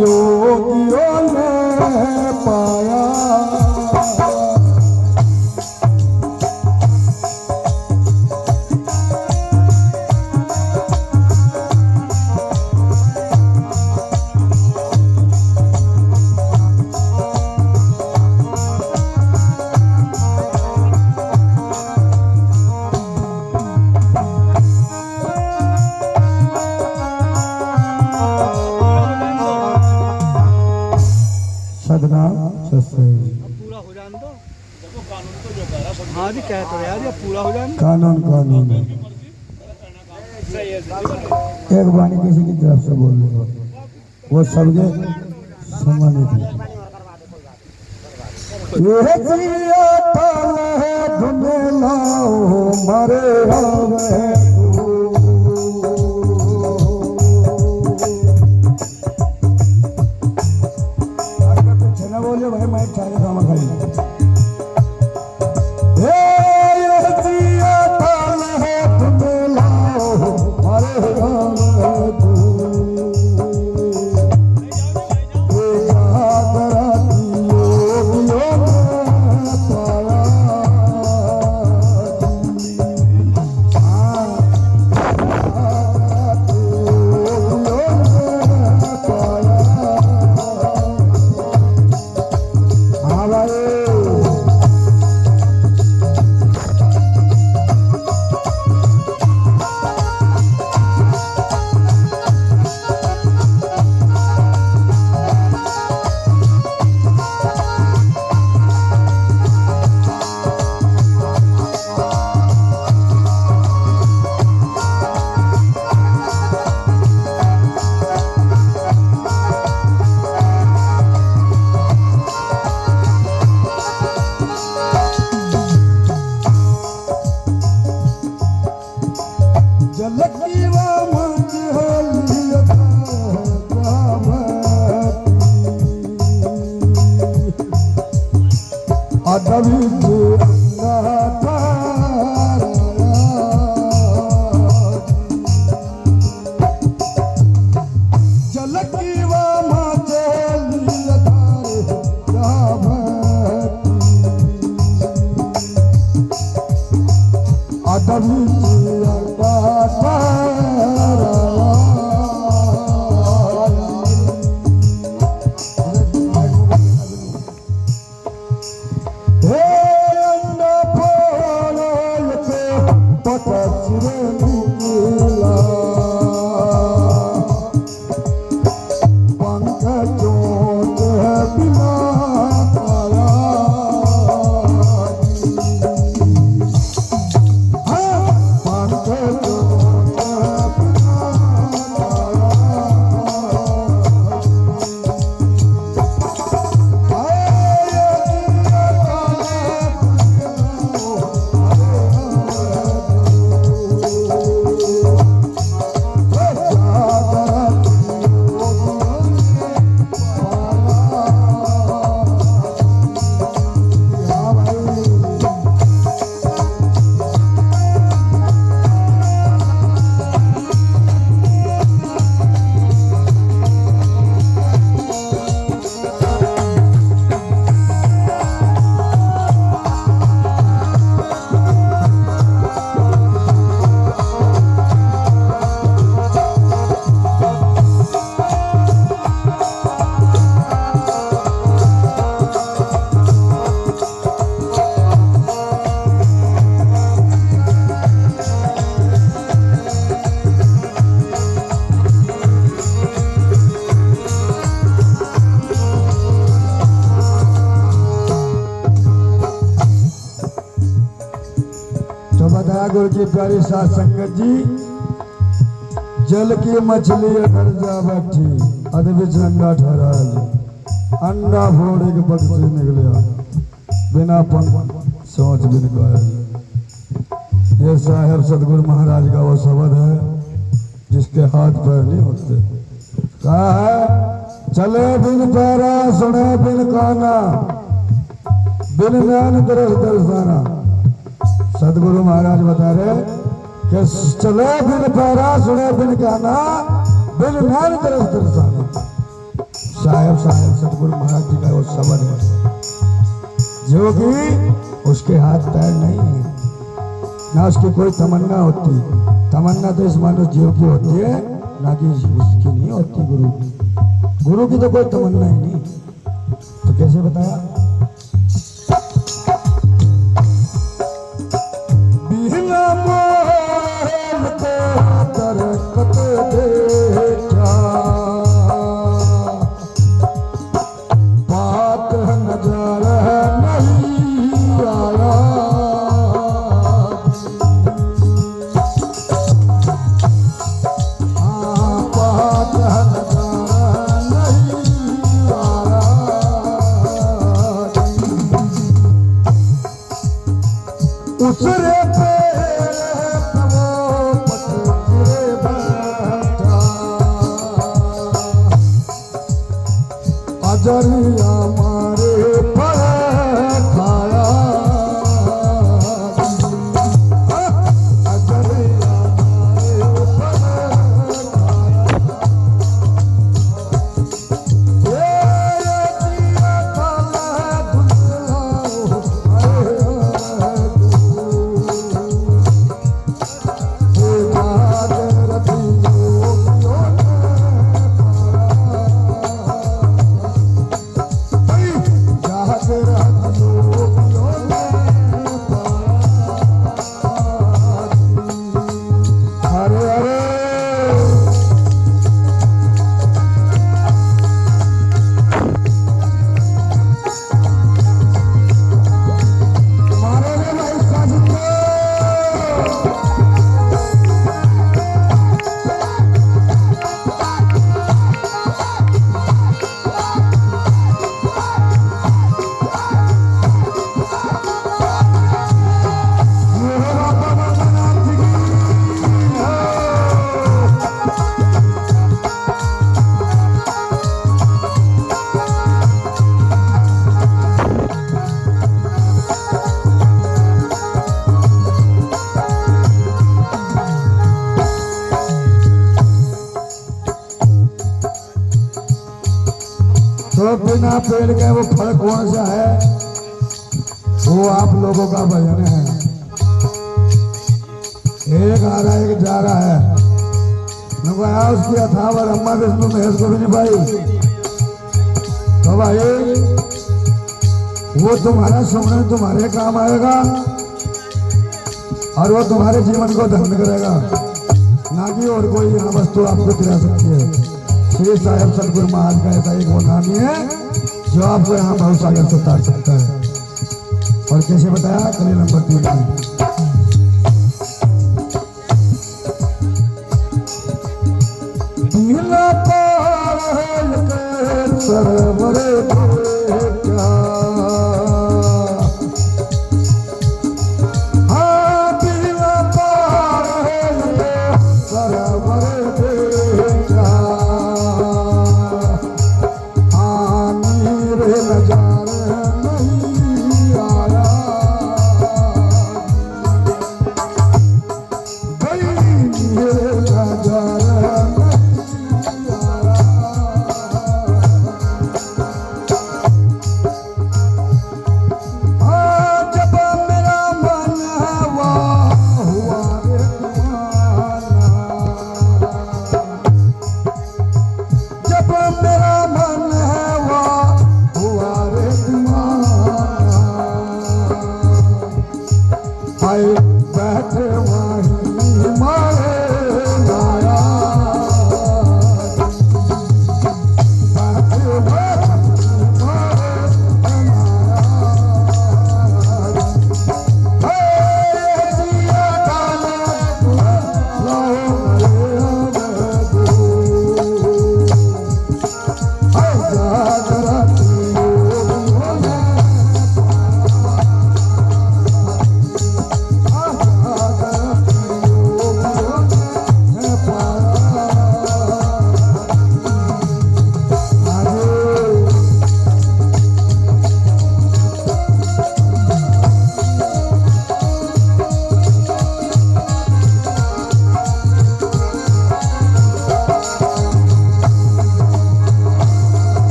योगियों ने पाया। सदना पूरा हो जान दो। देखो कानून तो जो कह रहा। हाँ जी कह तो यार ये पूरा हो जान। कानून कानून एक वाणी किसी की तरफ से बोल रहे हो वो सबके सम्मानित है। ये जिया ताल है धुंधला मारे आवे बोलिए भाई मैं चाहे काम करी ताल है तुम लाओ अरे गुरु की प्यारी साथ संगत जी जल की मछली अगर जा बैठी अदबिच अंडा ठहरा अंडा फोड़े के पग से निकलिया बिना पंख सोच भी निकाया। ये साहेब सतगुरु महाराज का वो शब्द है जिसके हाथ पैर नहीं होते। कहा है चले बिन पैरा सुने बिन काना बिन नैन तरस दर्शाना। सतगुरु महाराज बता रहे कि चले बिन पैरा सुने बिन गाना बिन नैन तरस दर्शाना। साहेब सतगुरु महाराज जी का वो शब्द है जो कि उसके हाथ पैर नहीं है, ना उसकी कोई तमन्ना होती। तमन्ना तो इस मानव जीव की होती है, ना कि उसकी नहीं होती। गुरु की तो कोई तमन्ना ही नहीं। तो कैसे बताया? बिहला मोल को दरकत देखा, बात नजर नहीं आया। बात नजर नहीं आया। उसरे पे वो पटरे बैठा, अजरिया मारे पर खाया। अजरिया मारे पर खाया। ये जिया काला अरे अरे मारे रे भाई साजिद को। तो बिना पेड़ के वो फल कौन सा है? वो आप लोगों का भजन है। एक आ रहा है, एक जा रहा है। मैं कहा उसकी अथावर अम्मा विष्णु महेश को भी नहीं भाई। तो भाई वो तुम्हारा सुमरन तुम्हारे काम आएगा और वो तुम्हारे जीवन को धन्य करेगा, ना कि और कोई यहाँ वस्तु आपको दिला सकती है। श्री साहेब सतगुरु महाराज का ऐसा एक वो नामी है जो आपको यहाँ बहुत सागर से उतार सकता है। और कैसे बताया? कली नंबर 3 में मिला पाल के सरवरे क्या। हाँ मिला पाल के सरवरे क्या। हाँ मेरे नजारे नहीं आया। भाई मेरे नजारे नहीं आया।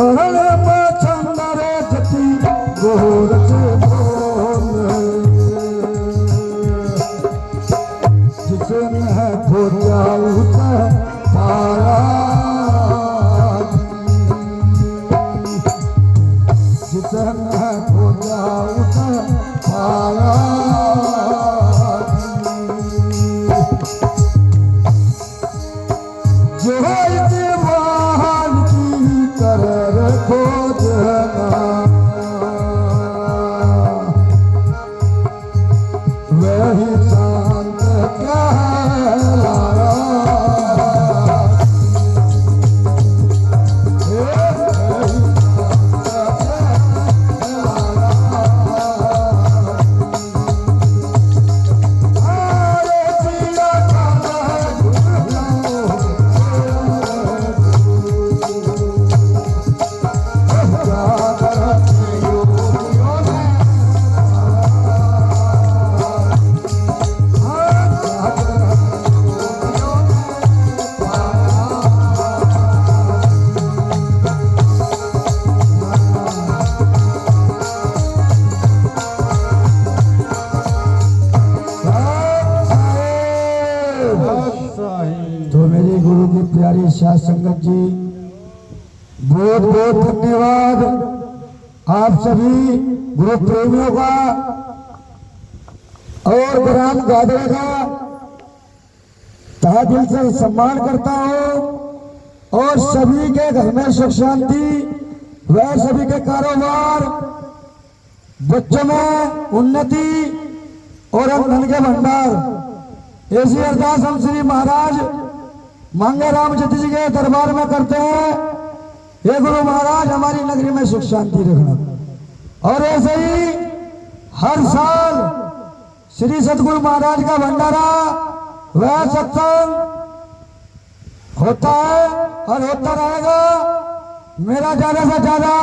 करण में चंदर जति गोरख बोल जिसने खोजा उसे पाया जिसने खोजा उसे पाया जो दीवान की कर खोजना वही शांत कहलाया तो मेरे गुरु की प्यारी साध संगत जी बहुत बहुत धन्यवाद आप सभी गुरु प्रेमियों का और ग्राम गादरे का तहे दिल से सम्मान करता हूँ और सभी के घर में सुख शांति व सभी के कारोबार बच्चों में उन्नति और हम धन के भंडार ऐसी अरदास हम श्री महाराज मांगे राम जति जी के दरबार में करते हैं। ये गुरु महाराज हमारी नगरी में सुख शांति रखना और ऐसे ही हर साल श्री सतगुरु महाराज का भंडारा वह सत्संग होता है और होता रहेगा। मेरा ज्यादा से ज्यादा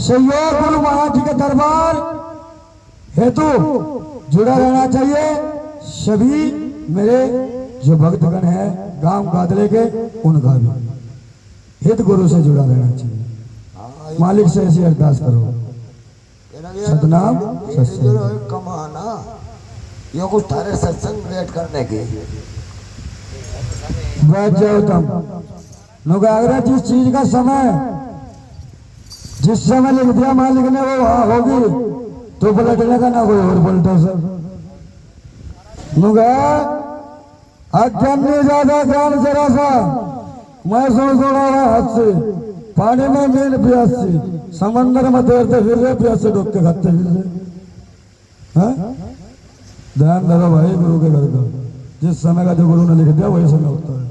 सहयोग गुरु महाराज जी के दरबार हेतु जुड़ा रहना चाहिए। सभी मेरे जो भक्तगण हैं गांव गादले के उनका भी हित गुरु से जुड़ा रहना चाहिए। मालिक से ऐसी अरदास करो सतनाम सत्संग कमाना ये कुछ थारे सत्संग लेट करने की बैठ जाओ तुम लोग अगर जिस चीज का समय जिस समय लिख दिया मालिक ने वो वहां होगी तो पलटने का ना कोई और पलटो सब लोग अज्ञान नहीं ज्यादा ज्ञान जरा सा मैं सोच रहा हाथ से पानी में मेन प्यासी समंदर में तैरते फिर रहे प्यासे डूब के खाते फिर रहे ध्यान धरो भाई गुरु के घर का जिस समय का जो गुरु ने लिख दिया वही समय होता है।